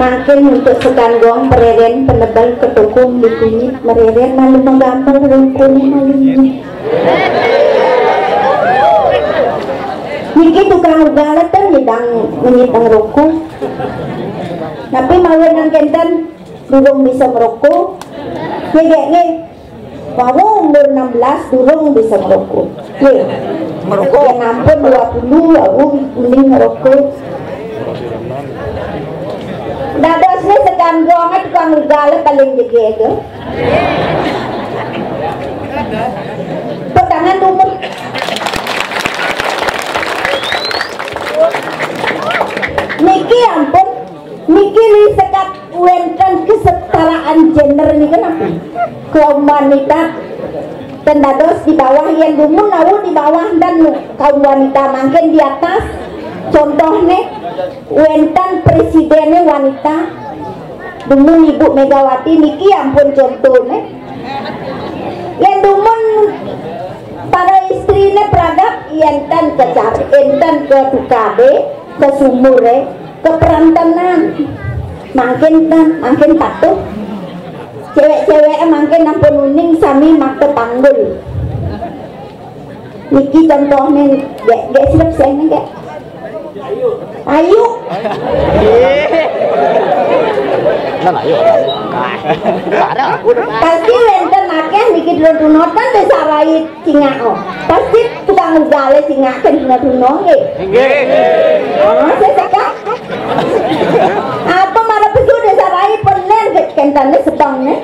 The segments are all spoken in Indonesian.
Makin untuk sekanggong pereren penebal ketukung di kunyit mereren malu menggambar rukun malunya. Niki tukang ugalat kan nyidang menyitang rokok. Tapi mawin ang kenten durung bisa merokok. Ngege mau umur 16 durung bisa merokok. Merokok yang ampun 20 aku mending merokok. Dadasnya sekanggong tukang ugalat paling jege. Petangan umur. Niki ampun, niki li sekat wenten kesetaraan gender ini kenapa? Kaum wanita Tendados di bawah yang dumun lalu di bawah dan kaum wanita makin di atas. Contohnya wenten presidennya wanita dumun Ibu Megawati niki ampun contohnya yang dumun para istrinya peragap enten ke cari enten ke tukade ke sumure ke perantanan makin patuh cewek-cewek makin ampun uning sami makte panggul niki contohnya gak silap saya gak ayu pasti wenten akeh niki dunotan desarai cingao pasti tukang gale cingaken duno nggih saya cakap apa marah pesu desarai penen kentane sebangne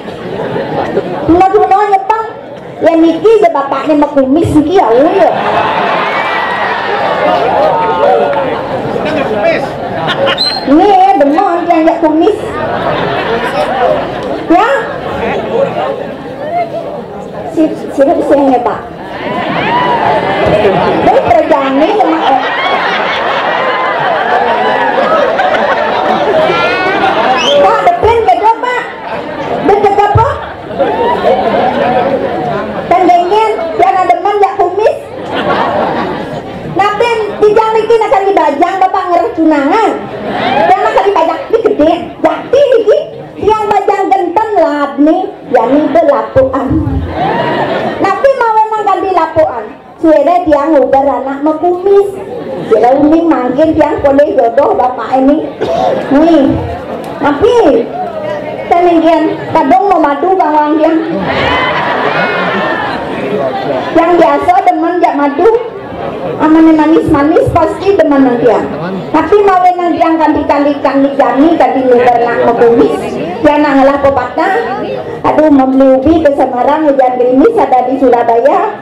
duno nyepang ya niki ya bapaknya makumis niki ya ini ya demon yang gak kumis ya siapa bisa yang pak dari perjalanan sama wah depan beda pak beda apa tandengin jangan demen gak kumis napen dijang niki nak dibajang bapak ngerah tunangan jangan nak dibajak di gede jati niki yang bajang genten lab nih yani belapuan napi mau nang ganti lapuan suara tiang ugar anak mekumis suara uning makin tiang boleh jodoh bapak ini nih napi tenenggian kadang mau madu bawang yang biasa teman jak madu amane manis pasti demen nang dia tapi mau nang dia ganti-gantikan ni jani ganti lebar nak mekumis dia nak ngalah pepatah aduh membeli ubi ke Semarang hujan gerimis ada di Surabaya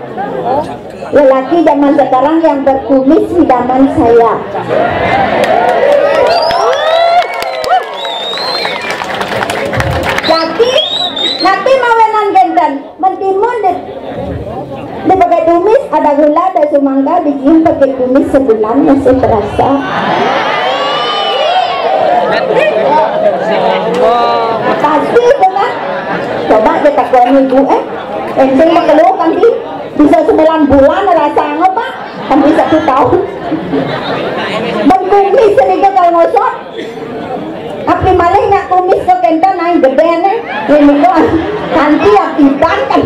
lelaki zaman sekarang yang berkumis idaman saya jadi nanti mau nang genten mentimun dia pakai tumis ada gula ada semangka bikin pakai tumis sebulan masih terasa pasti itu kan coba kita kuat ibu ente kalau nanti bisa 9 bulan rasa apa kan bisa 1 tahun berkumis sedikit kalau ngosot apa malah nak kumis ke kenta naik gede nih ini kan nanti akibat kan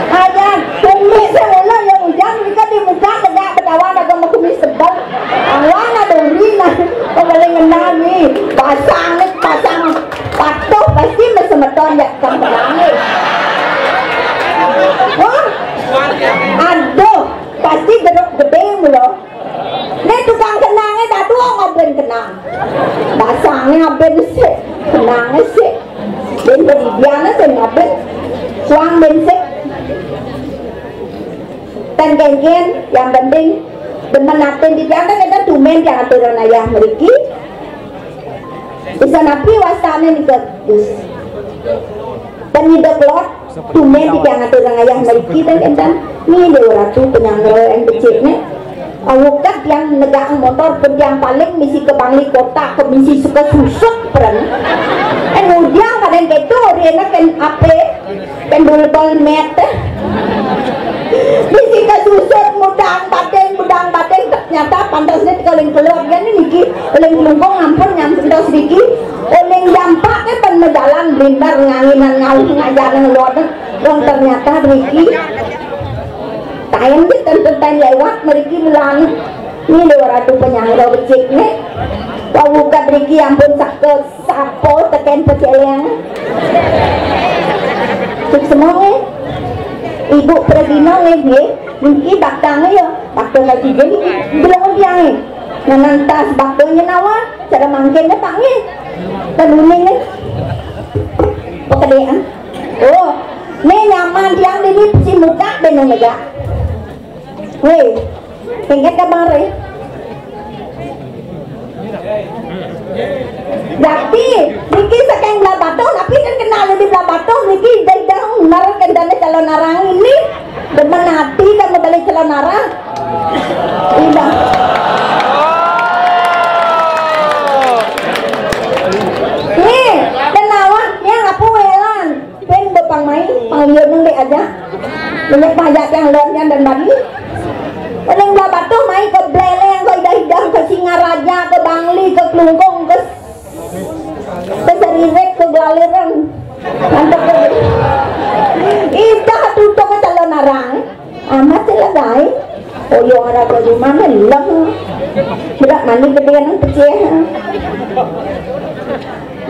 aja kumis semula yang hujan mereka di muka tegak betawa ada kumis tebal awan ada urina kembali ngenal nih pasang patuh pasti mesemeton ya kembali aduh pasti geruk gede mulu nih tukang kenangnya dah tuh ngobrol kenang basangnya ngobrol sih kenangnya sih dan beribiana sih ngobrol suang bensik dan genggen yang penting demen naten di jangan kita tumen jangan turun ayah meriki bisa napi wasane nih ketus dan hidup lot tumen di jangan turun ayah meriki dan ini dia ratu penyangga yang kecil nih awukat yang negang motor yang paling misi ke Bangli kota ke misi suka susuk peran kemudian kadang gitu dia kan ape pendul-bol met misi ke susuk mudang bateng ternyata pantasnya kalau keluarga ini niki oleh lungkong ampun nyampe sedikit oleh jampak kan medalan blindar nganginan ngau ngajaran luar dong ternyata niki tayang di tentang lewat mereka bilang ini 200 penyangga becik nih kau buka mereka ampun ke sapo teken peceleng cuk semua ibu Pradina nih mungkin baktangnya ya baktangnya juga nih belum dia nih nantas baktangnya nawa cara mangkennya panggil dan uning nih pekerjaan oh nih nyaman yang ini si muka benong lega weh, pengen kabar Jadi, bikin sekian belah batu, tapi kan kenal di belah batu niki dang narang kendane calon narang ini demen hati kamu balik calon narang iya nih kenawa yang aku welan pen bepang main panggil nung dek aja banyak pajak yang luarnya dan bagi paling belah batu main ke Bleleng ke Idah-Idah ke Singaraja ke Bangli ke Klungkung ke Serirek ke Galirang mantap kan Ida tutup ke calon narang amat selesai oh yang ada ke rumah melang tidak mandi gedean yang pecah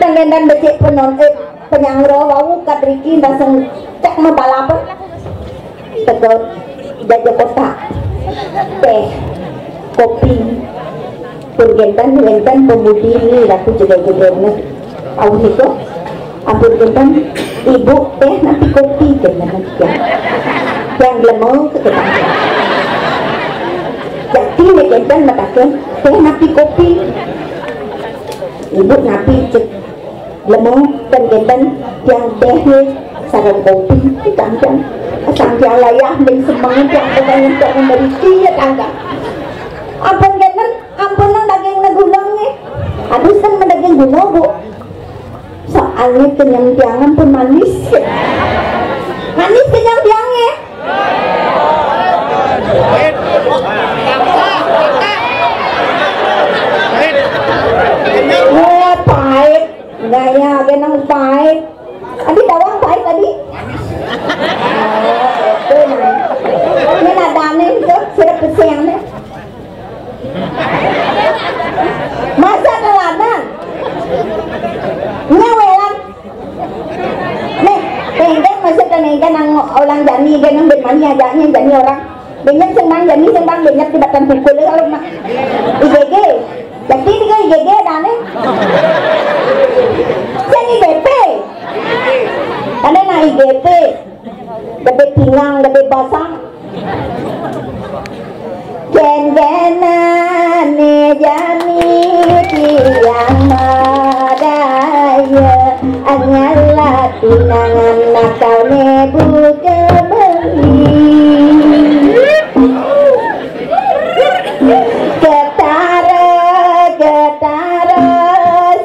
dan becek penyangro wau kadriki langsung cek membalapan tegak jajah kota teh kopi purgentan pemudi ini laku juga awal itu ampun gentan ibu teh nanti kopi dengan yang lemong ke depan jadi gentan matakan teh nanti kopi ibu nanti cek lemong dan gentan yang teh sarang kopi kangkang asang layah dan semangat yang pengen untuk memberi dia tangga ampun gentan ampun nang daging nagulang nih aduh kan daging guna bu soalnya kenyang-kenyang pun manis manis kenyang-kenyangnya pahit gaya genang pahit tadi dawang pahit tadi itu ini nadane itu sirup kesengnya masa teladan nyawelan nih tenggen masa tenggen nang orang jani genang bermani ajaknya jani orang banyak sembang jani sembang banyak tibatan pukul kalau nak IGG jadi ini kan IGG dane jadi BP ada na IGP gede pingang gede basang gen-genane jani tiang madaya anyalah tunangan nakal nebu kebeli ketara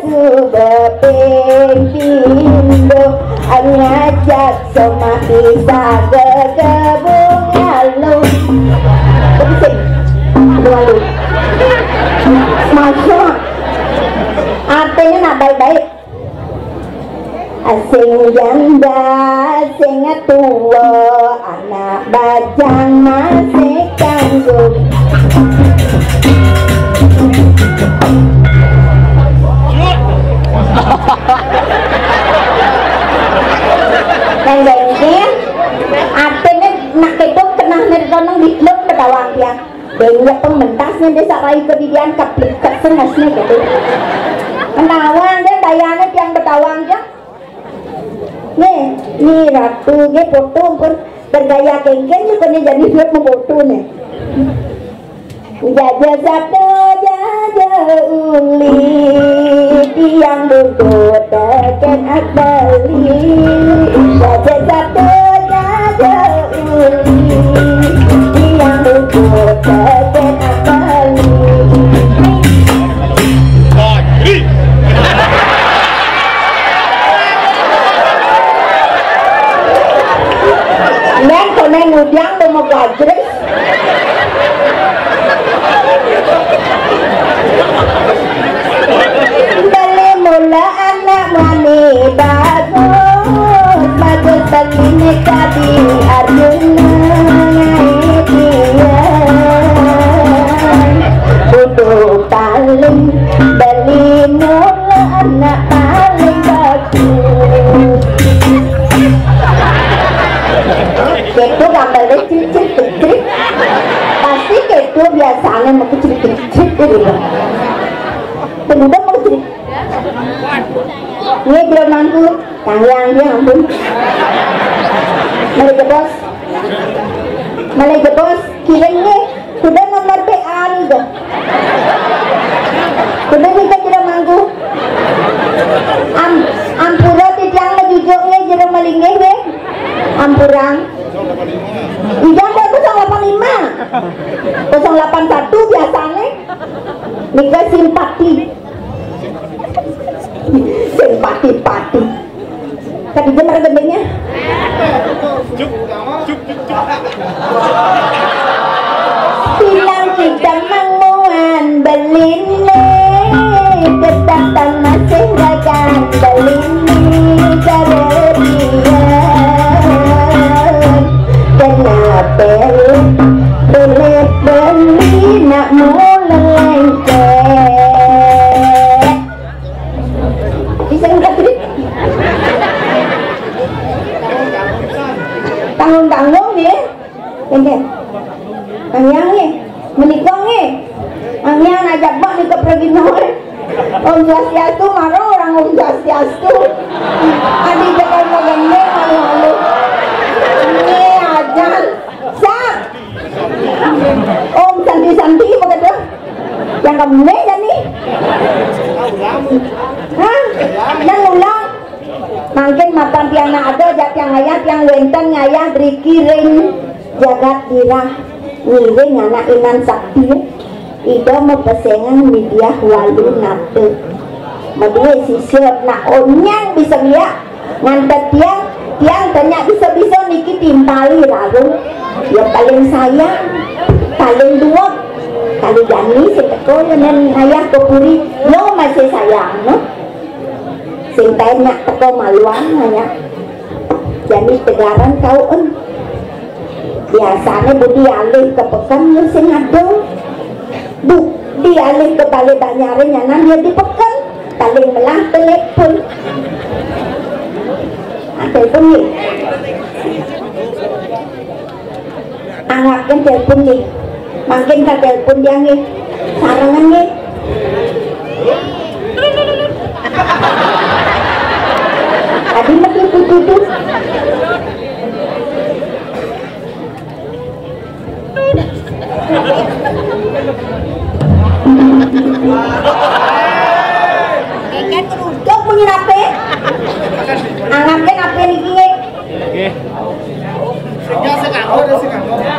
subepindindo ngajak sama bisa ke kebun lalu lalu masya artinya nak baik-baik asing janda asing tua anak bajang masih tangguh dan genggen artinya nak kedok kenal nerdonong ditlok pedawang dia banyak pementasnya desa rai kedidian kaplik kesenasnya gitu kenawang dia dayanya yang pedawang dia nih ratu dia foto pun bergaya genggen juga nih jadi dia memfoto nih jajah satu jajah uli tiang duduk teken akbali jajah satu jajah uli tiang duduk teken akbali men konen ngudiang mau gajres beli mula anak mani bagus bagus begini tadi Arjuna ngaikian butuh paling beli mula anak paling bagus itu gambarnya ciri-ciri pasti itu biasanya mau ciri-ciri gitu penuh mau ciri ini belum mampu kangyang dia ampun Malaysia bos kiranya sudah nomor PA nih dong sudah kita tidak mampu ampura tiang jujur malingnya deh. Ampurang. Iya deh 085. 081 biasanya. Nika simpati. Simpati. Tadi jam ada gedenya. Bilang kita manguan beline, ketatan masih dagang beline kelebihan. Kenapa beli nak mulai lengket? Bisa enggak tadi? Tanggung-tanggung nih, enggak? Angyang nih, menikah nih, angyang ajak bang nih ke pergi nol. Om Swastiastu marah orang Om Swastiastu. Adik jangan magandeng malu-malu. Ini ajan, sak. Om santi-santi begitu. Yang kamu nih jadi. Hah? Dan ulang. Mungkin makan tiang ada, jak tiang ayah, tiang wenten ngayah berikiring jagat dirah ngiring anak inan sakti. Ida mepesengan media walu nate. Madue sisir nak onyang bisa lihat ngantet tiang tanya bisa niki timpali lalu. Ya paling sayang, paling dua kali jani seteko dengan ayah kepuri no masih sayang no. Sing tanya teko maluan hanya jadi tegaran kau biasanya budi alih ke pekan lu sing adong dialih ke balik banyare nyanan dia di pekan paling melah telepon telepon nih anggapkan telepon nih makin ke telepon dia nih sarangan nih adi makin tutup kan keruduk punya apa? Anggapkan apa nih kini?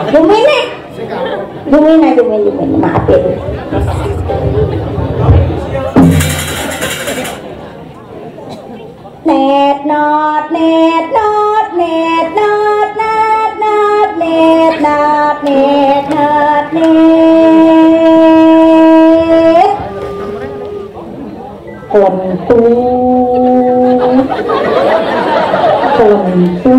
Dumine, maaf ya. Net not kontu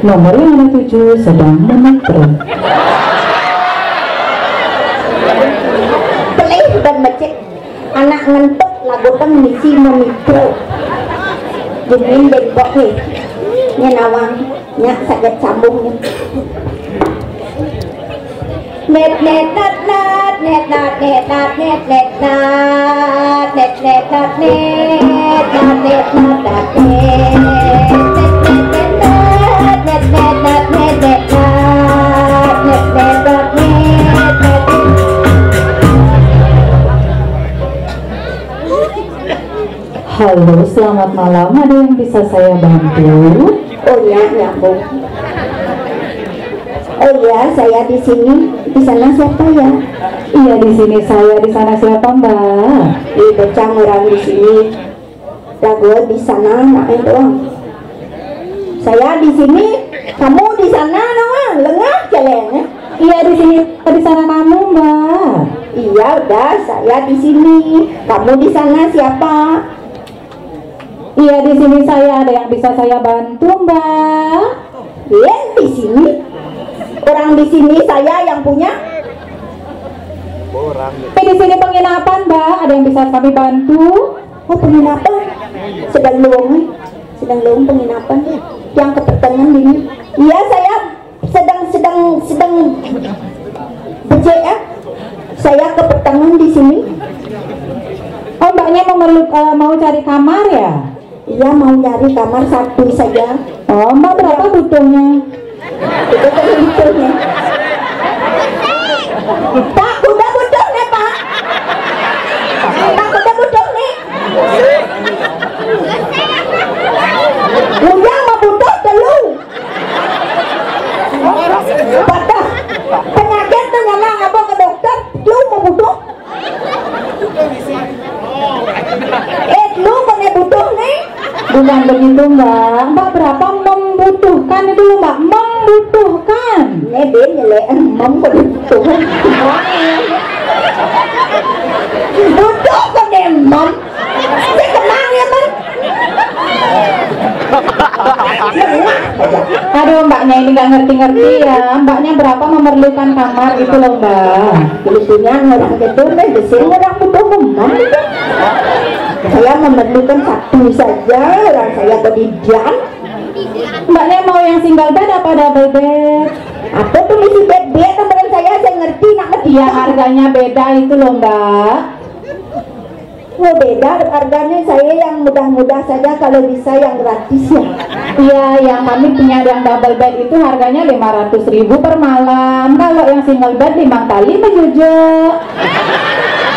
nomor 57 sedang menetro pelih dan becek anak ngentuk lagu kan misi memikro jadiin dengkok nih nyenawang nyak sakit sambungnya net Halo, selamat malam. Ada yang bisa saya bantu? Oh ya, Bu. Oh ya, saya di sini. Di sana siapa ya? Iya, di sini saya. Di sana siapa, Mbak? Becang orang di sini. Lagu di sana, nak doang. Saya di sini, kamu di sana, doang. Lengah celeng. Iya, di sini. Di sana kamu, Mbak. Iya, udah. Saya di sini. Kamu di sana siapa? Iya, di sini saya. Ada yang bisa saya bantu, Mbak? Iya, di sini. Orang di sini saya yang punya. Tapi di sini penginapan, Mbak. Ada yang bisa kami bantu? Oh, penginapan. Sedang luang penginapan. Yang kepetengan ini. Iya, saya sedang becek ya. Saya kepetengan di sini. Oh, Mbaknya mau cari kamar ya? Iya, mau nyari kamar satu saja. Oh, Mbak berapa butuhnya? Itu kan butuhnya. Pak, udah butuh nih, Pak. Pak, udah butuh nih. begitu Mbak, Mbak berapa membutuhkan itu loh Mbak, membutuhkan. Ben nyelek mem kok dibutuhkan. Butuh kok mem. Saya kenal ya Bang. Aduh mbaknya ini nggak ngerti-ngerti ya. Mbaknya berapa memerlukan kamar gitu loh Mbak. Sebetulnya orang itu di sini orang butuh mem. Saya memerlukan satu saja, orang saya kedidian. Mbaknya mau yang single bed apa double bed? Apa tuh misi bed teman saya ngerti nak Iya harganya beda itu loh Mbak. Oh beda harganya, saya yang mudah-mudah saja, kalau bisa yang gratis ya. Iya yang kami punya yang double bed itu harganya 500.000 per malam. Kalau yang single bed 5 kali menjujuk.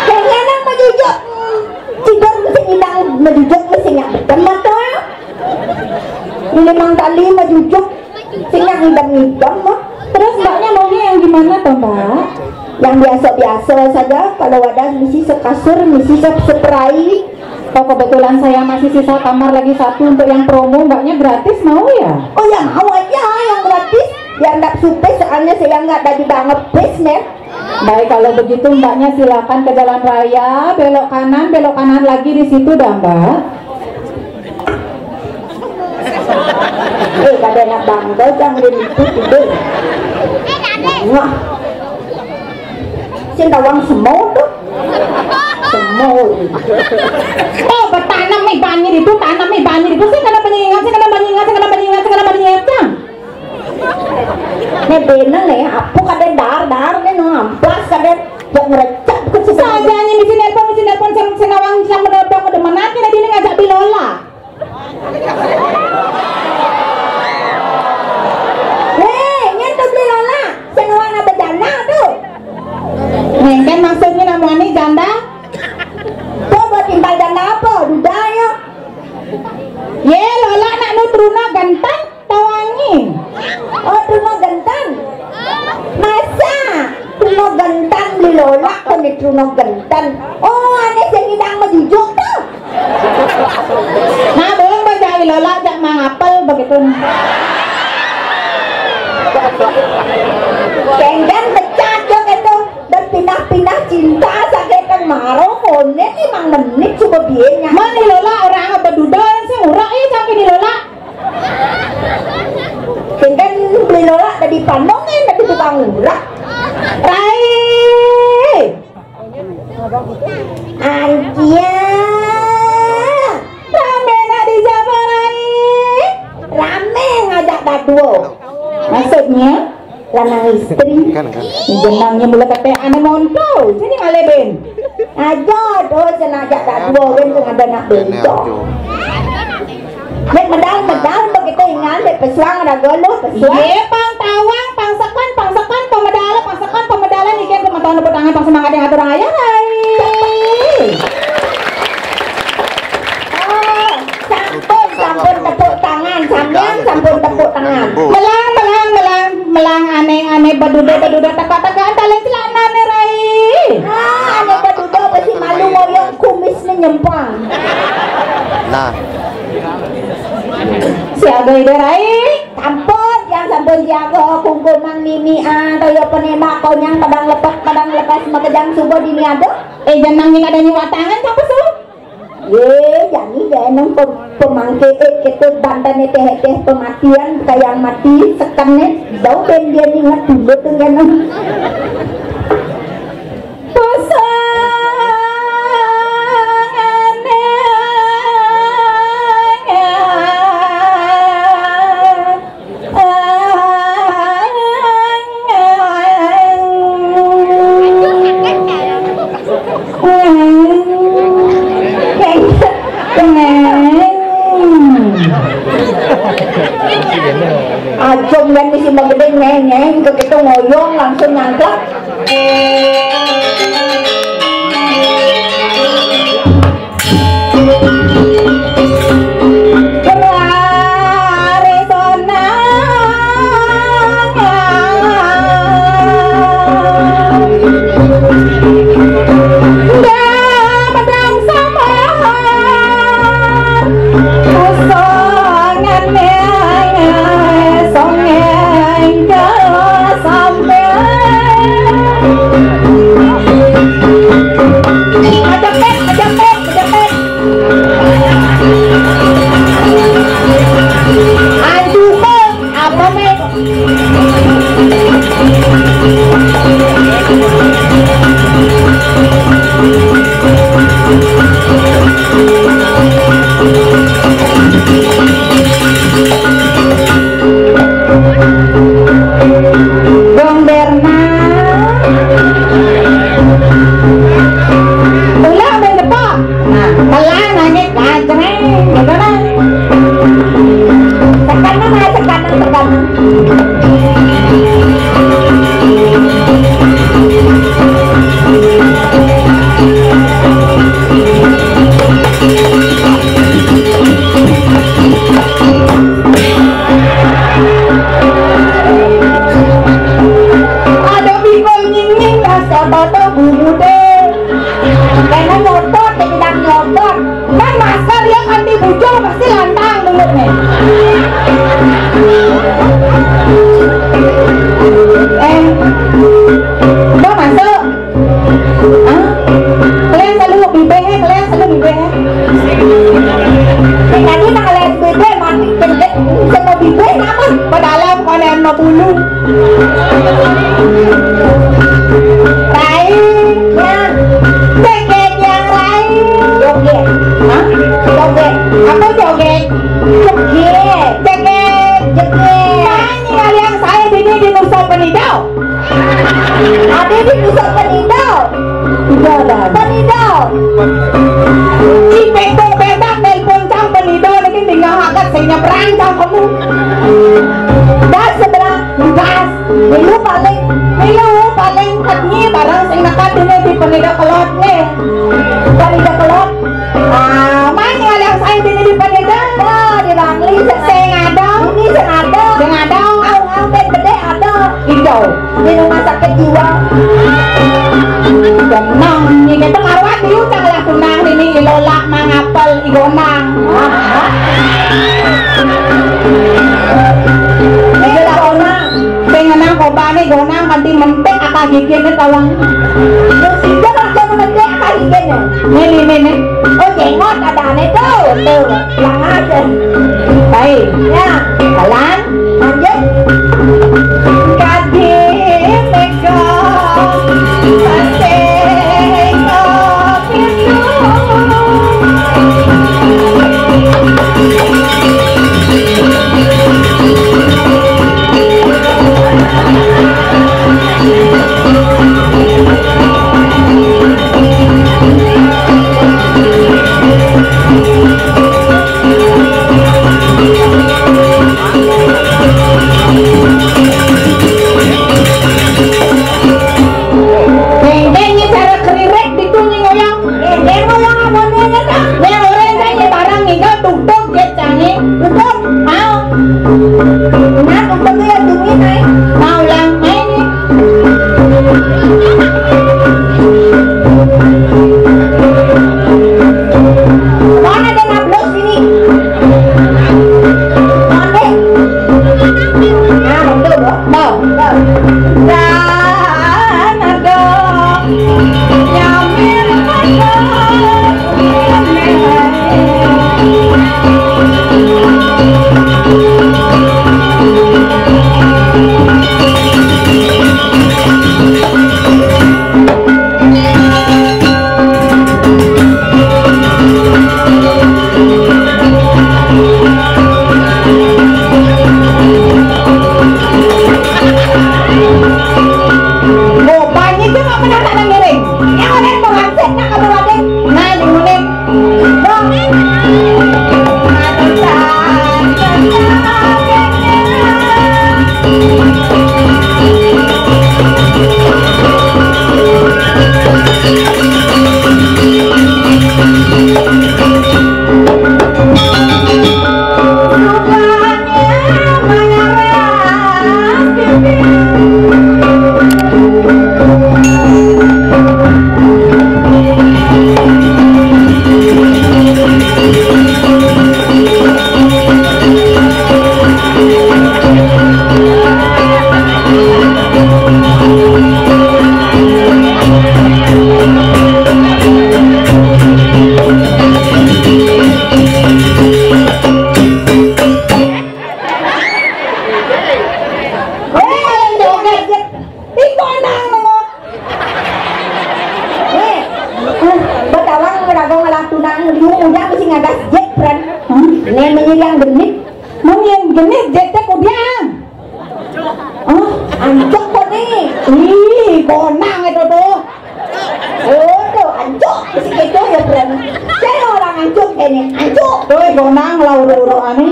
Kayaknya nang menjujuk tidur mesti hilang menjujuk mesti yang betul tuh. 5 kali menjujuk sehingga ngidam-ngidam mah. Terus mbaknya maunya yang gimana toh Mbak? Yang biasa-biasa saja, kalau ada misi sekasur, misi spray. Oh kebetulan saya masih sisa kamar lagi satu untuk yang promo, mbaknya gratis mau ya? Oh ya mau aja yang gratis, biar nggak supes soalnya saya nggak ada di banget bisnis. Baik kalau begitu mbaknya silakan ke jalan raya, belok kanan lagi di situ dah Mbak. Kada nak bangga jangan diribut itu. Wah. Sindawang semua tuh. Semua. Oh, bertanam nih banjir itu, saya kena pengingat. Nih bener nih, apa kada dar nih amplas kada yang merecap ke saja nih mesin nelpon senawang yang menodong ke depan nanti ini ngajak bilola. Kan maksudnya namanya janda? Coba timbal janda apa? Duda ya? Ye, Lola nak nu truna ganteng tawangi. Oh, truna ganteng? Masa? Truna ganteng beli Lola kan di truna ganteng. Oh, aneh yang hidang menjujuk tuh. Nah, belum baca Lola jak mangapel begitu. Kenggan pecah dong itu. Dan pindah-pindah cinta sakit kan marah konek 5 menit coba bienya. Mana Lola orang berduda yang saya urak sampai di Lola. Kan beli Lola dari pandongan dari tukang urak. Rai. Antia. Rame nak di Jawa Rai. Rame ngajak daduo. Maksudnya? Lanang istri jenangnya mulai kata aneh montol jadi ngaleben aja doh senajak tak dua kan ada nak bencok nek medal begitu ingat nek pesuang ada golo pesuang iya pang tawang pangsakan pemedalan ikan pemantauan neput tangan pang semangat yang atur ayah hai sampun tepuk tangan sampean sampun tepuk tangan melang aneh baduda taka-takaan talen celana nih Rai. Aneh baduda pasti malu ngoyong kumisnya nyempang. Nah. Siaga ide Rai. Sampun yang sampun siaga kungkumang mimian kaya penembak konyang padang lepas makejang subuh dini ada. Janang yang ada nyiwa tangan sampai su. Jadi enong pemangke kita bantan teh pematian kayak mati sekannya jauh dan dia ingat dulu tuh enong ajong dan isi magedeng ngeng begitu ngoyong langsung nyangklak Usah Bang Bernard ulang main depan. Nah, pelan nangis kacreng gitu kan. Tekanan aja, tekanan. Ada pikul nying-nying dah soto bumbu deh. Karena nyopot, tidak nyopot. Kan masker yang anti bujang pasti lantang mulutnya. Mau masuk? Hah? Kalian selalu bibeh, kalian selalu bibeh. Tadi nak lihat bebe mati gendek, sama bebe namun. Padahal bukan yang mau bulu. Rai, Ya, joget yang Rai. joget, Hah? joget, Apa joget? joget, Joget. joget. Nyanyi kalian saya di Nusa Penida. Ada di pusat penidau, Tidak ada. penidau. Cipek tuh bedak nelpon cang Penida lagi tinggal agak saya nyebrang cang kamu. Dan seberang gas, dulu paling Paling katnya barang sing nakat ini di Penida Kelotnya. penidau kelot. Mana kalian saya di Penida? Oh, di Bangli Saya ngadong. ini senada. Saya ngadong. Au bede ada Hijau. di rumah sakit jiwa. Ganang, ini kita karuan dulu cang lah tunang ini ilolak mangapel igonang. Ini lah orang. Pengenang kobane gonang kanti mentek akak gigit tawang. Tidak akan mengerti apa ini. Ini. Oh jenggot ada aneh tuh, lang aja. Baik. Ya, Jalan. lanjut. Kadi mega paseno pintu. gonang lauru-uru ane.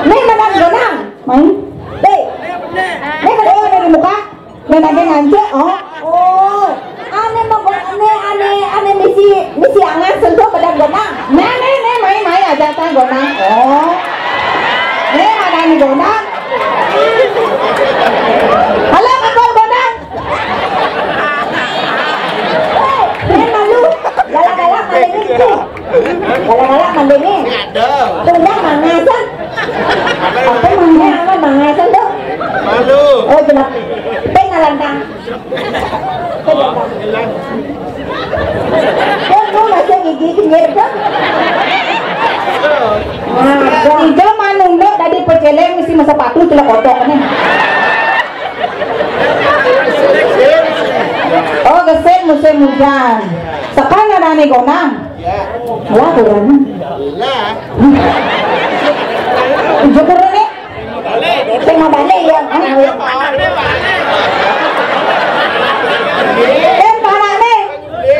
Nih mana gonang? Main. Deh. Nih kalau dari muka, nih lagi ngance, oh. Oh, ane mau ane misi angan sentuh pada gonang. Nih main aja teh gonang. Oh. Nih ada nih gonang. Halo kakak gonang. Nih malu. Galak-galak mandengin tuh. Galak-galak mandengin. Tundang mangasan. Apa mangasan tuh? Malu. Oh jenak. Pengalantang. Kau masih gigi kenyir kan? Nah, Ijo manungdo tadi peceleng mesti masa sepatu celok kotok nih. Oh gesen musim hujan. Sekarang ada nih gonang. Wah kurang. Ijo kurang nih. saya mau balik ya. Parah nih.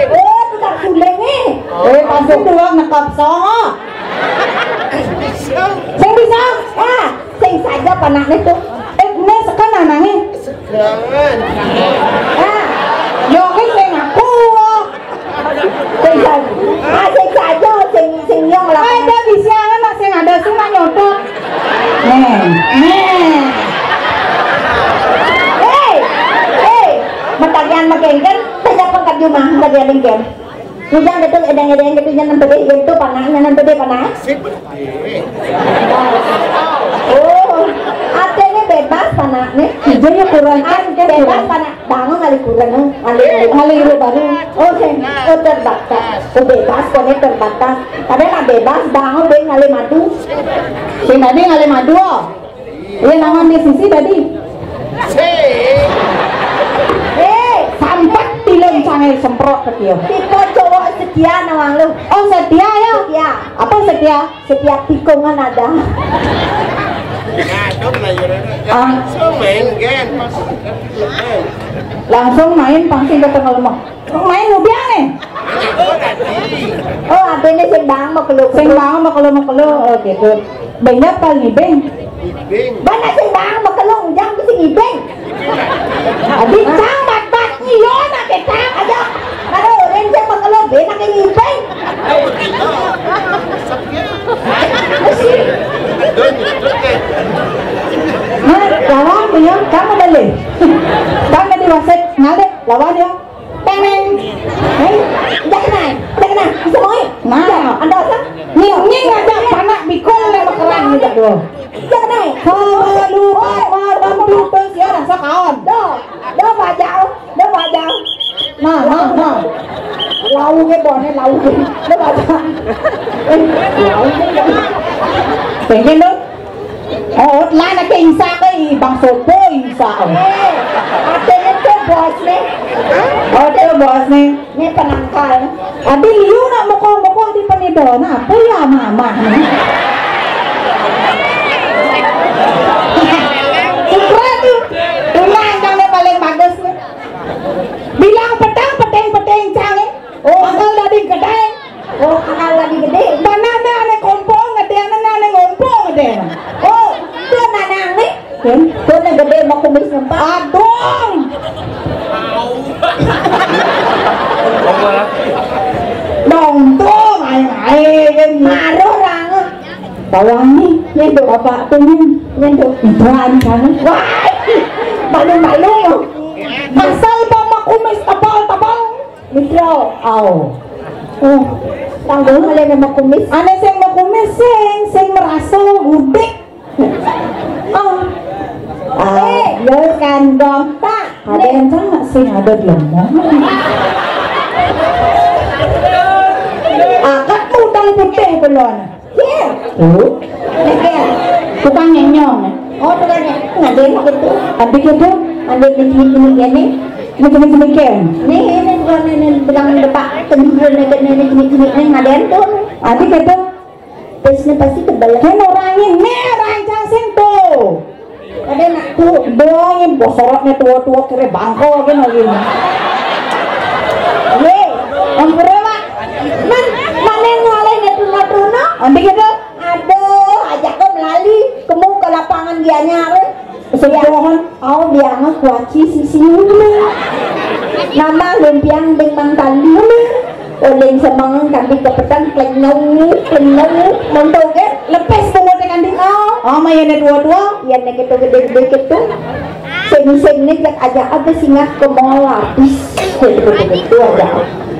Oh, tukang suling nih. Masuk dua nekap songo. Sing bisa. Ah, sing saja panaknya tuh. Ini sekarang anaknya. Ah, Yo sing aku. sing saja, sing yang melakukan. Ada bisa anak sing ada semua nyodot. Matagian makengken, saya pangkat rumah, matagian lingken. Hujan itu edeng-edeng gitu jangan nanti itu panahnya nanti panah. Oh, artinya bebas panahnya. Jadi kurang kan Bebas panah, bangun kali kurang, kali itu baru. Oh, terbatas. Oh, bebas, kone terbatas. Tapi nak bebas, bangun deh ngali madu. Sing tadi ngale madu. Iya nangan di sisi tadi. Sampai tilem sange semprot ke dia. Tipe cowok setia nawang lu. Oh setia ya? Setia. Apa setia? Setiap tikungan ada. Langsung main pasti ke tengah lemah. Main ubiang nih. Oh, artinya sing bang mau keluh. Sing bang mau kelu. Oh gitu. Banyak kali beng. Banyak sing bang mau keluh, jangan sing ibeng. Adi cang bat iyo nak kita Ayo, kalau orang sing mau keluh, benak yang ibeng. Nah, lawan dia, kamu balik. Kamu di wasit, ngadek, lawan dia. Pengen. Jangan, semua. Nah, Anda apa? nying ada panak bikol le makeran gitu doh. Jangan. Halu, maram tutus ya rasa kawan. Đó bajau. Nah. Lau cái bò này lau cái. Đó bajau. Pengen dong. Oh, lain nak insa ke bang sopo insa. Artinya tuh bos nih. Oh, dia bos nih. Ini penangkal. Adi liu nak moko di panidona apa ya mama nih? Supra tuh, rumah yang paling bagus nih. Bilang petang canggih. Oh, akal dari gede. Oh, akal lagi gede. Mana ane kompong gede, ane ngompong gede. Oh, tuh nanang nih. Tuh yang gede mau kumis nempel. Aduh. Dong tuh, ay Maru orang. bawang nih, nyendok bapak tuh nyendok iban kan. Wah, malu. Asal bapak kumis tabal. Mikro. Oh, Tanggung kalian mau kumis. ane sing mau kumis sing merasa gudik. Ya kan gompa. Ada yang tak sing ada lemah. Akak udang putih belum. Iya. Tuh, Nih, tukang nyenyong. oh tuh kan ngaden gitu. Adik itu, Ada begini gini. macam-macam kan. Nih ini bukan ini bilang depak tenggelam ini gini ngaden tuh. Adik itu, Terusnya pasti kebayang. kan orangnya rancang tuh. Ada nak tuh. Dong yang bosoroknya tua kira bangko kan lagi. Ye. Om berapa? Man, mana ngalain itu no. Nanti gitu. Aduh, ajak ke melali, kamu ke lapangan dia nyari. Sejohan. Oh, biang kuaci sisi nama lempiang dengan tali oleh semangat kami kepetan klenyau montok ke Lepes bungut dengan di. Oh, maya net dua-dua. ya nek itu gede-gede gitu sing nek aja ada singat ke mall habis gitu aja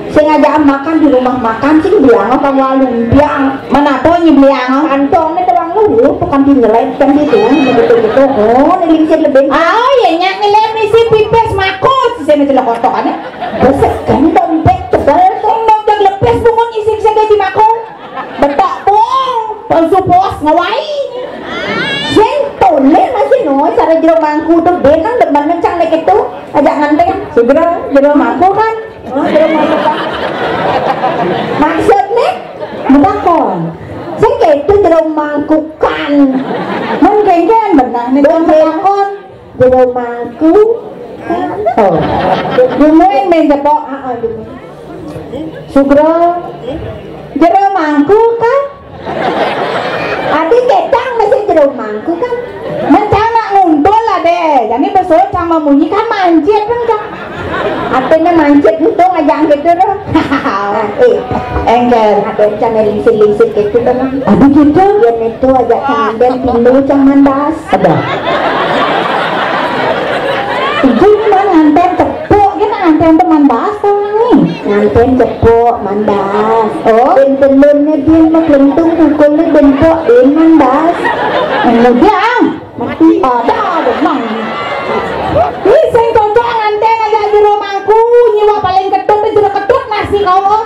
sing aja makan di rumah makan sing biang apa lumpia Mana tuh nyibliang? kantongnya terang lu bukan dinyelekkan gitu gitu oh nelingsir lebih Ah, ya nyak ngelem isi pipes makut. Sini tidak kotokannya. besek kan dompet tebal tuh Ngomong lepes bungut isi saya di makut. Betak bohong. Palsu pos ngawai. sing tole masih no cara jero mangku tuh benang depan mencang nek itu ajak nganteng Segera jero makut kan. oh jero mangku kan maksudnya Betakon. sing itu jero mangku kan Men kengken benar nih betakon. jero mangku kan Oh. Dumuin main depok. dulu Sugro. Jero mangku kan. adik ketang masih jero mangku kan Mencang nak ngumpul lah deh. Jadi besok sama munyi kan manjit kan kan. artinya mancet itu ngajak gitu loh Engkel. ada channel lingsir gitu kan Ada gitu. ya itu ajak kangen pindu cang mandas Ada. Itu mana anten tepuk kita anten teman bahasa nih. nganten cepok mandas oh bentelunnya dia mah kelentung kukulnya bentuk mandas Kemudian mati ada nang. Ih, sing cocok anten aja di rumahku nyiwa paling ketut jero ketut nasi kau.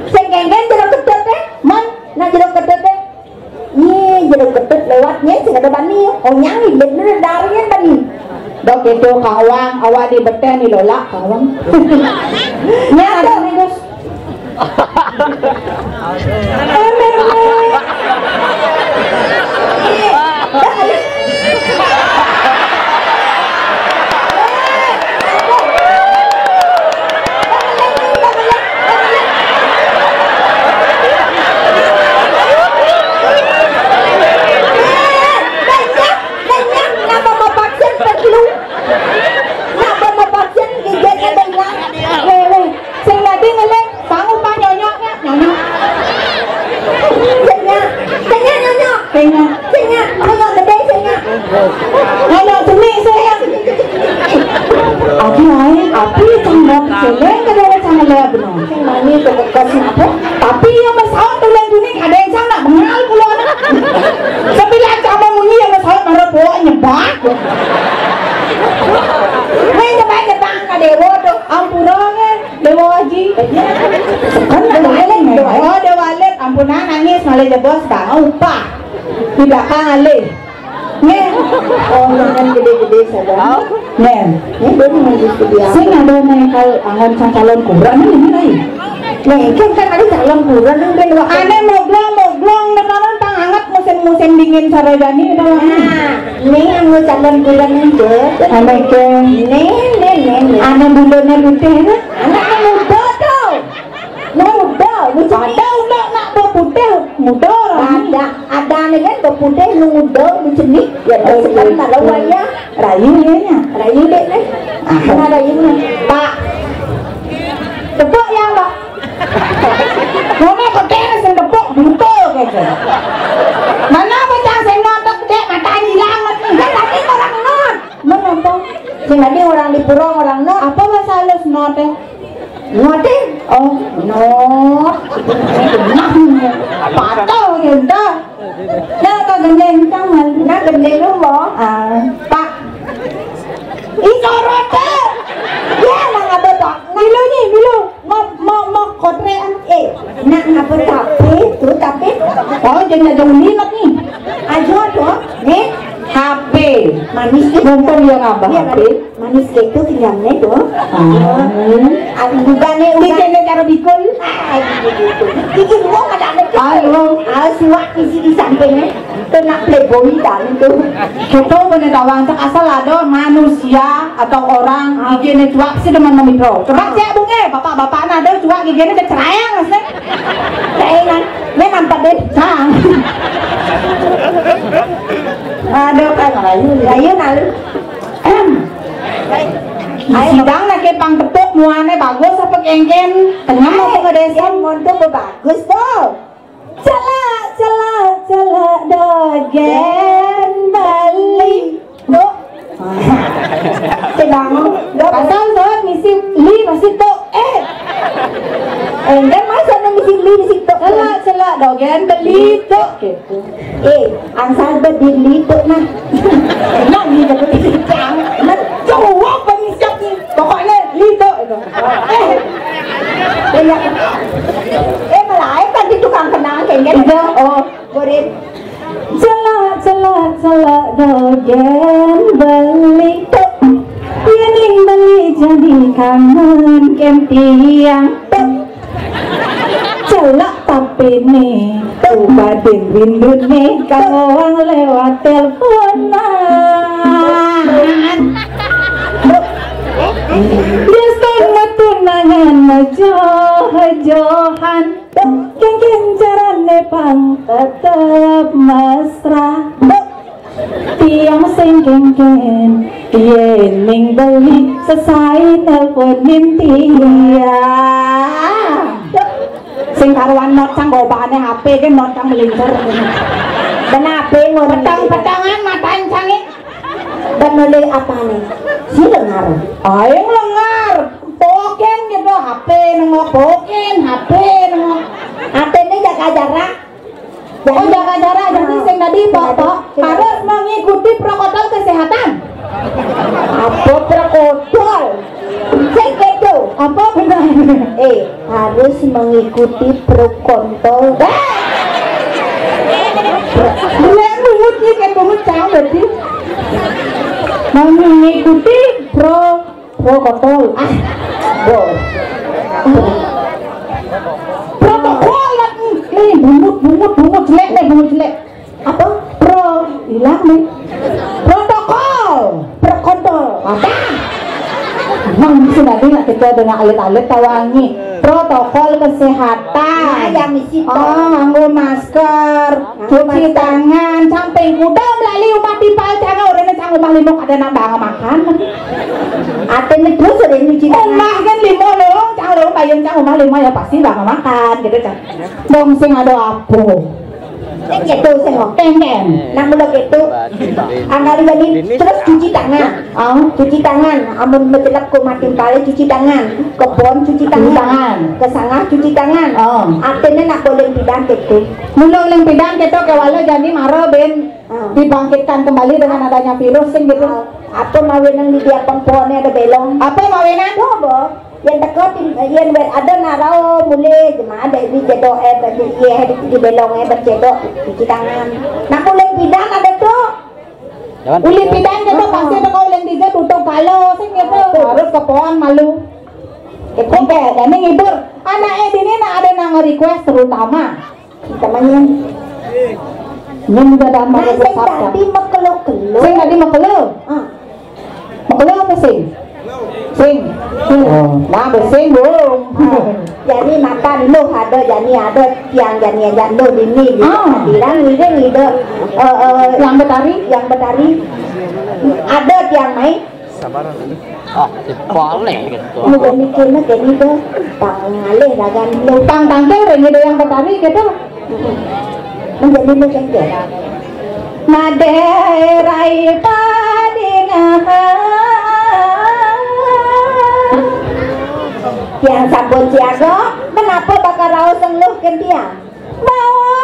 sing genggen jero ketut deh Man, nah jero ketut deh iya jero ketut lewatnya sing ada bani oh nyanyi bener darinya bani dok itu kawang awak di beten di lola kawang. nyata Terus sing tadi ngelek bangun pa nyonyoknya nyonyok. Kayaknya nyonyok jenik saya. Api lain, api canggung celeng kedua cangelnya benar. Tapi yang mesau tulen dunia ada yang sana mengal pulau anak. Sebilang sama munyi yang mesau marah pulau nyebak. Ampunannya dewa haji. Kan ada lain. Oh dewa alit ampunan nangis malah jebos bang upah. Tidak kali. Nih, gede-gede saja nih. ini baru mau dia Sing ada nengkal angon calon kurang ini lagi. nih kan ada calon kurang yang ben wak Aneh moglong dengan tang hangat musim dingin sarajani dah. nah nih yang mau calon kurang itu Aneh ke nih aneh bulanya putih kan? anak muda tuh muda Ada udah nak putih muda orang. ada nih kan putih muda lucenik ya sekarang kalau waya Rayu nya. rayu deh nih mana rayu nih Pak. Tepuk yang Pak. Nona koteres yang tepuk buto gitu. Mana bocah sing notok dek mata hilang nih. kan tadi orang not Mana tuh? sing tadi orang di purong orang not Apa bahasa halus note? note Oh, not. Patau gitu. Nah, kagandeng tangan. nah gede lu mau Pak. Isorote. ya nang apa tak Bilo nih, bilo. Mau kotrean. nang apa tapi Oh, jangan ada minat nih. aja tuh nih HP. manis itu Mumpung yang abah Iya, HP. manis kayak itu tinggalnya tuh Ah. aku juga nih Di udah kene cara bikul. Iki mau ada Halo. suak isi di sampingnya kena playboy dan itu. Kita bener tawang cak asal ada manusia atau orang giginya cuak sih teman mikro. Coba cek bunge, bapak-bapak ada cuak giginya udah cerayang sih. Kayaknya dia nampak deh. Cang. Aduh kan Ayo nalu. sidang nak ke pang tepuk muane bagus apa kengken tengah mau ke desa Monto bagus tuh. Celak dogen Bali. Tuh. Sedang asal tuh misi li masih tuh enggak masa na misi li di situ. celak dogen beli tuh Ang sabi dili tuh nah. enak nih kata cang cowok pengisap nih pokoknya li tuh Malayo kan di tukang kenang kayak gitu. oh Burin. celak dogen beli tuh piring beli jadi kangen kempiang tuh celak tapi nih tuh badin rindu nih kalau lewat teleponan Biasa tunangan johan Kengkeng carane pang tetep mesra Tiang sing kengken Yening beli selesai nelponin tiang Sing karuan not cang gobane HP ke not cang melintir Dan apa ngono? Petang-petangan matain cangi Dan mulai apa nih? Si dengar. Ayo lengar, poken gitu HP nengok poken HP nengok. Atene jaga jarak. Oh jaga jarak jadi sing tadi foto harus mengikuti protokol kesehatan. Apa protokol? Cek itu. Apa benar? Harus mengikuti protokol. Lihat bungutnya kayak bungut cang berarti. Mengikuti protokol. Protokol nih bungut jelek nih bungut jelek. Apa? Hilang nih. Protokol. Apa? Emang bisa nanti nak kita dengan alit-alit tawangi protokol kesehatan. Nah, yang misi nganggo masker, cuci tangan, sampai kuda melalui umat dipal jangan orang yang umah limok ada nak bang makan. Atene terus ada nyuci tangan. Umah kan limo dong, jangan dong bayang jangan umah limo ya pasti bang makan gitu kan. Dong sing ada apa? Gitu sengok. Kengken. Nak mulai gitu. Anggali jadi terus cuci tangan. Cuci tangan. Amun mecelak ku mati pale cuci tangan. Kebon cuci tangan. Kesangah cuci tangan. Atene nak boleh bidang gitu. Mulai bidang gitu kewala jadi marah ben dibangkitkan kembali dengan adanya virus sing gitu. Apa mawinan di dia perempuannya ada belong. Apa mawinan? Coba. Yang dekat yang ada narau mulai jemaah ada di jedok di belong berjedok cuci tangan. Nak boleh bidang ada tuh. Uli bidang gitu pasti ada kau yang diga tutup kalau sing gitu harus kepoan malu. Oke, dan ini ngibur anaknya dini nak ada nang request terutama temannya yang juga dalam nah bersabda. saya tadi mekelo-kelo. Sing tadi mekelo. Mekelo apa sing? Sing. Nah bersing belum. Jadi makan lu ada jadi tiang jadi lu ini bilang ini yang betari ada tiang main boleh gitu. lu mikirnya kayak gitu pangalih dagan lu tang tangkel ini yang betari gitu menjadi lu cengkel Maderai padingan yang sabun siaga kenapa bakal raus ngeluh ke dia bawa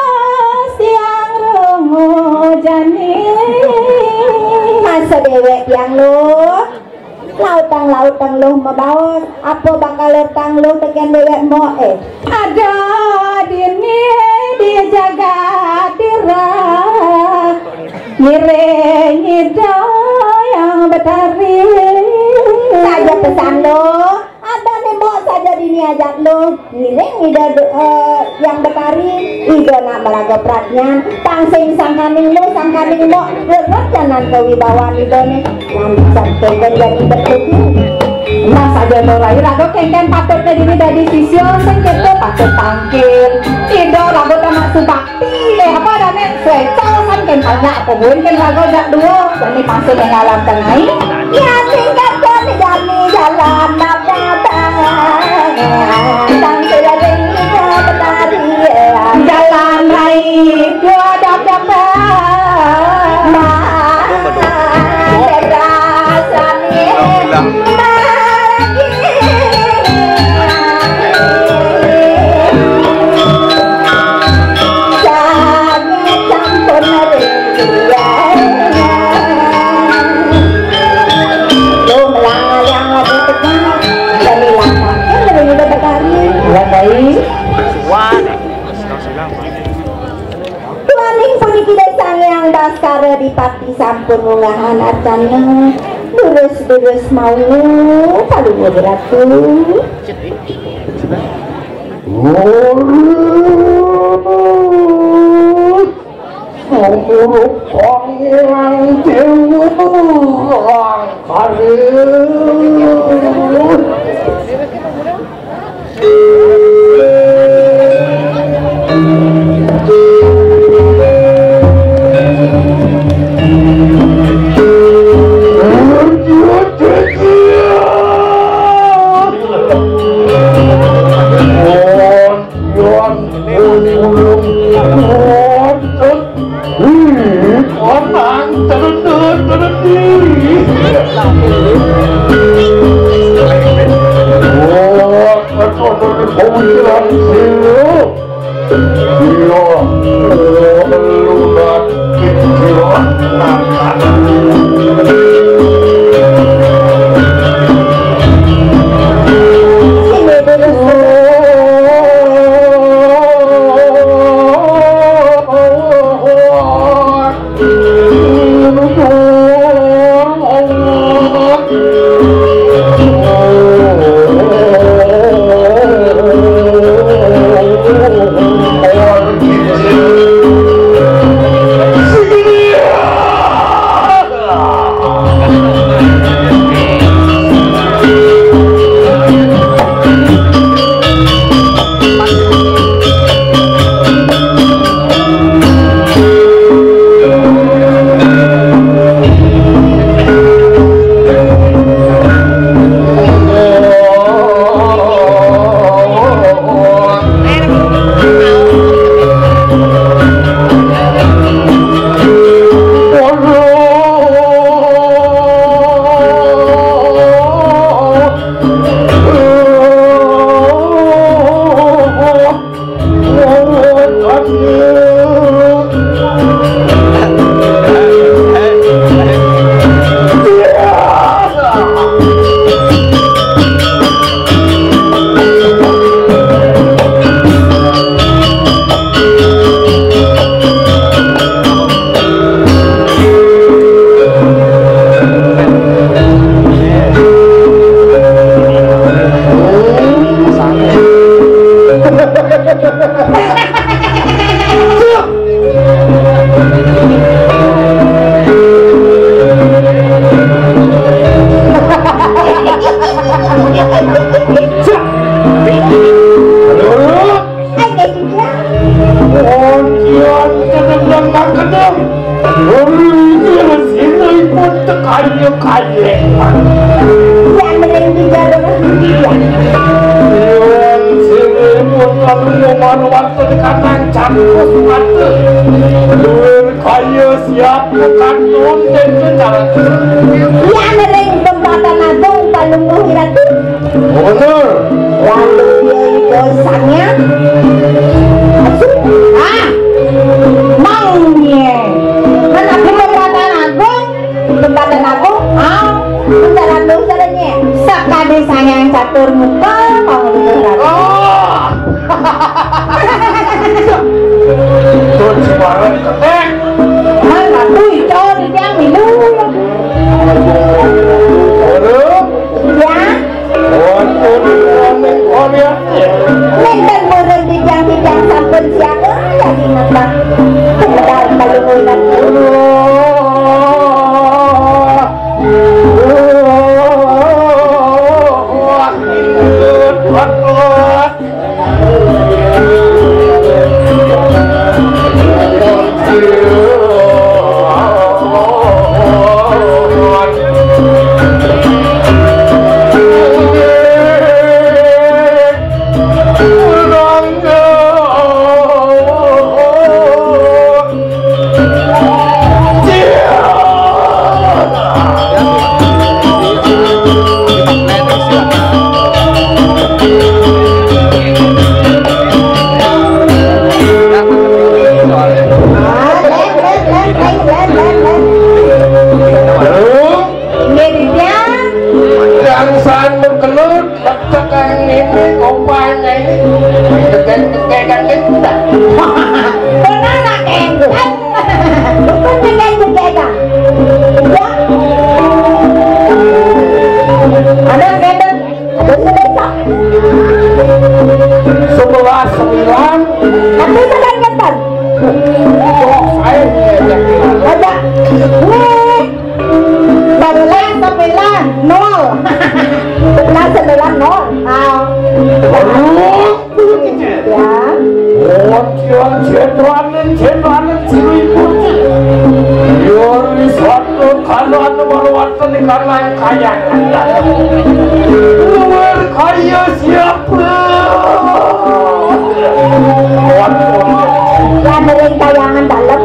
siang rungu jani masa dewek yang lu lautang lu membawa apa bakal lautang lu tekan dewek mo ada dini dijaga dirah nyireng yang betari saja pesan lo ada nembok saja di niajak lo ngiring ida yang betari ido nak balaga pratnya tangsing sangkaning mo lerot janan kewibawaan ido nih lancar kengken jadi bertuju nah saja dorai rago kengken patutnya dini dari sisyon sengketo patut tangkil ido rago tamak subakti apa dane swecol kan kengkanya aku mungkin rago dak duo ini pasti mengalam tengai ya tingkat kan jani jalan tangkil ring ido betari jalan hai dua dap Tuaning puniki desang yang baskara di pati sampun mungahan arcana durus mau kalung ratu Korea nol. Nah 9 nol. Ya. jenderal ciri putih. Yori suatu kalau anu marwatan di karena kaya luar kaya siapa? Yang dari kayangan dalam,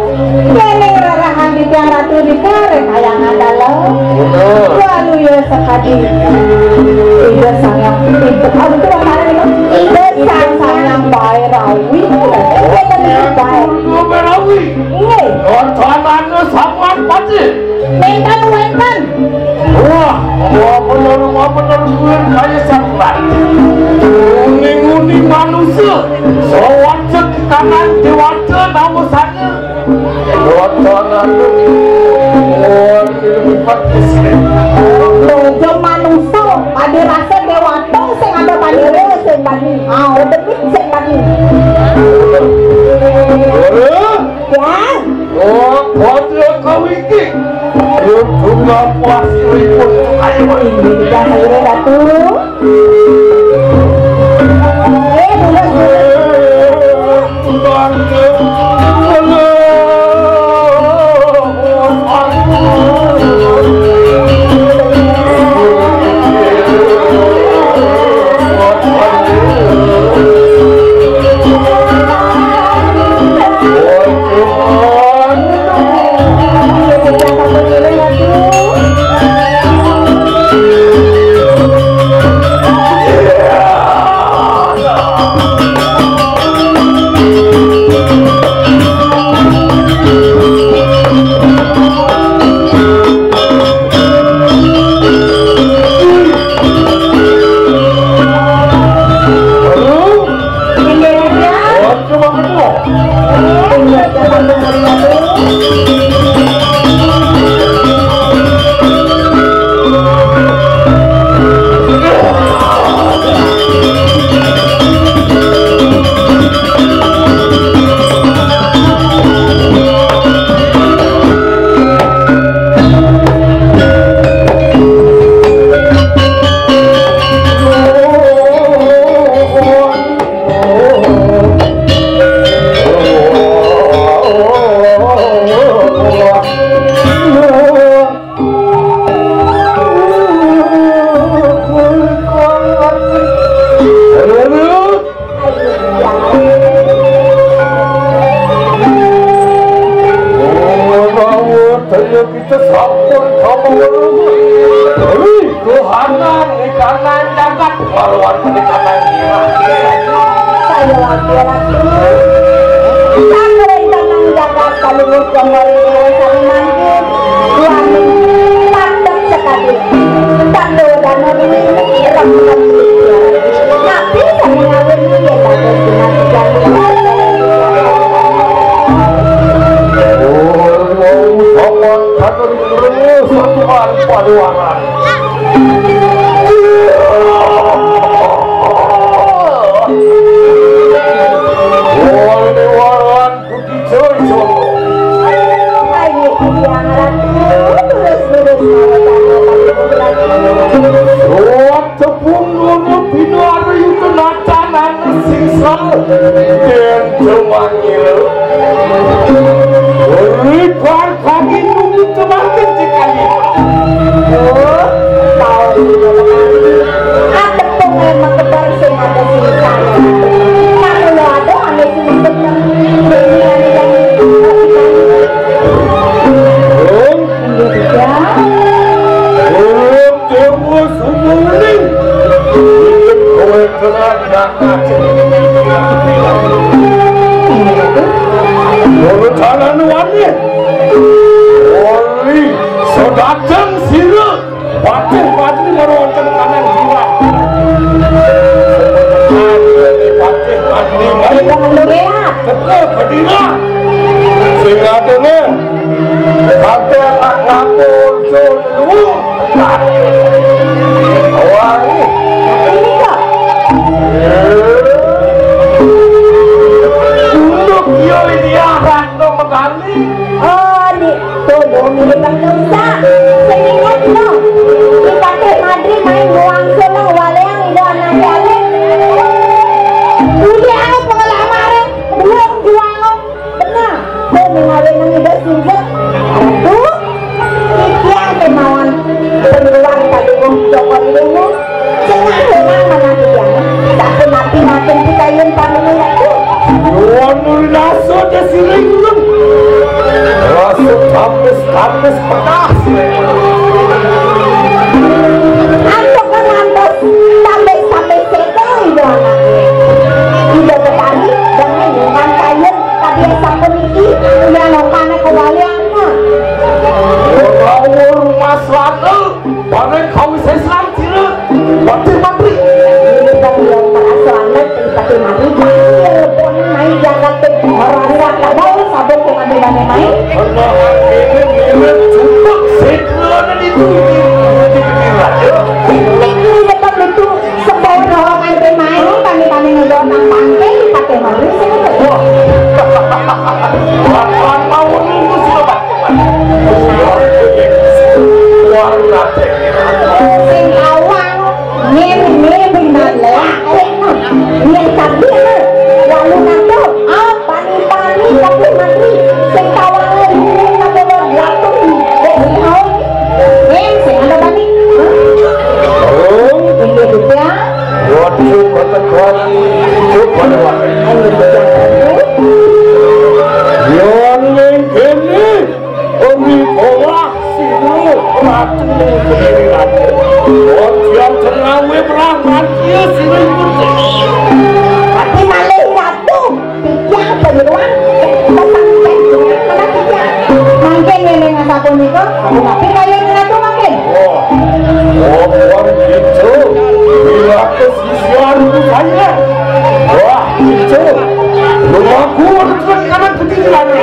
kene rarahan di tiang ratu di kare kayangan dalam. Lalu ya sekali, ide sayang itu kamu tuh mana nih? Ide sayang bayi rawi, ide bayi. Rawi. Iya. Nontonan samuan pasti. Wentan. Wah benar gue kayak samuan. Uning manusia, soal cek kanan dewasa namun sana. Nontonan Nunggu manusia, ada rasa dewata, sing ada bandere, sing bani, debit sing bani. Ya. Oh, pada kau ini, itu nggak puas ribut kayak ini. Dah saya datu. Oh, ni tolong ni bang dosa. Saya ingat no. Dipakai pedas. Antuk kan ngantuk sampai seto itu anaknya. Ida bertani dan dengan kain kabiasa peniki punya nongkane kewaliannya. Lawur mas latu, bareng kau bisa Islam tira, wati mati. Ini kan yang perasaan pati mati. Telepon main jangan orang-orang kadang sabuk pengambilan main. Allah ini cuma setelah itu raja. Ini depan itu sebawa orang yang main kami ngedon nang pantai pakai malu Wan mau nunggu sudah warna sing awang ngene benale yen kabeh lalu nanto pani tapi mati sing tawange nang lato wis mau sing ada tadi ini dia waduh kota-kota itu pada waktu yang ini kami bawa sini ratu sendiri ratu yang terlalu berangkat dia sini tapi malih ratu tiang penyuruan mungkin ini ngasaku niko tapi kaya ratu makin orang itu bila kesisian saya wah itu rumahku harus kanan ketinggalan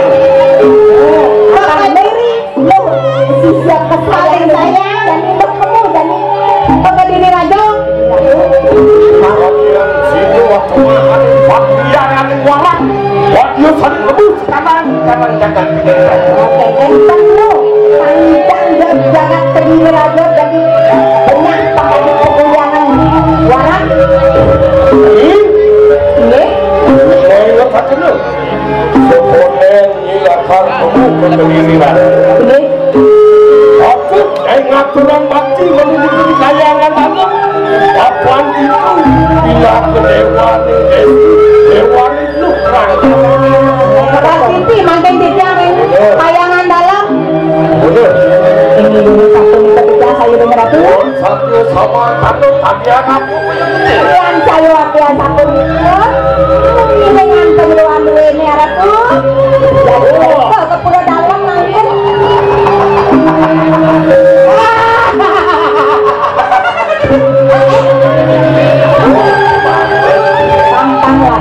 siap kesalahan saya dan itu kamu dan pengadili raja yang sini waktu makan bagian yang warak waktu saling rebus kanan jangan pikiran oke enteng lu panjang dan jangan terdiri raja jadi banyak pakai kemuliaan warak ini saya katakan lu sebenarnya nyilakan kamu ketinggalan aku ngaturan bakti menuju kayangan alam apaan itu bila kedewan itu kalau titi makin titi yang kayangan dalam bener ini satu ketika saya dengar itu satu sama satu tagihan aku punya gede yang saya wakilan satu ini dengan penyuluhan ini arahku jadi ke pulau dalam langit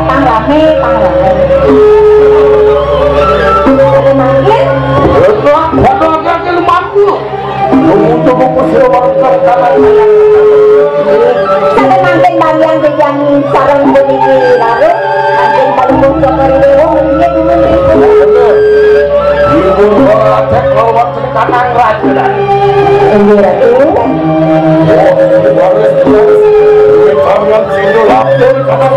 tang rame ada mangkir pada agak lemahku untuk mengusir warga tanah ada mangkir bagian yang sarang bunyi lalu mangkir paling bungsu kari dewa mengingat bener ibu berlatek lewat ke kanan raja ini ratu oh, warga itu kalian sini lapor karena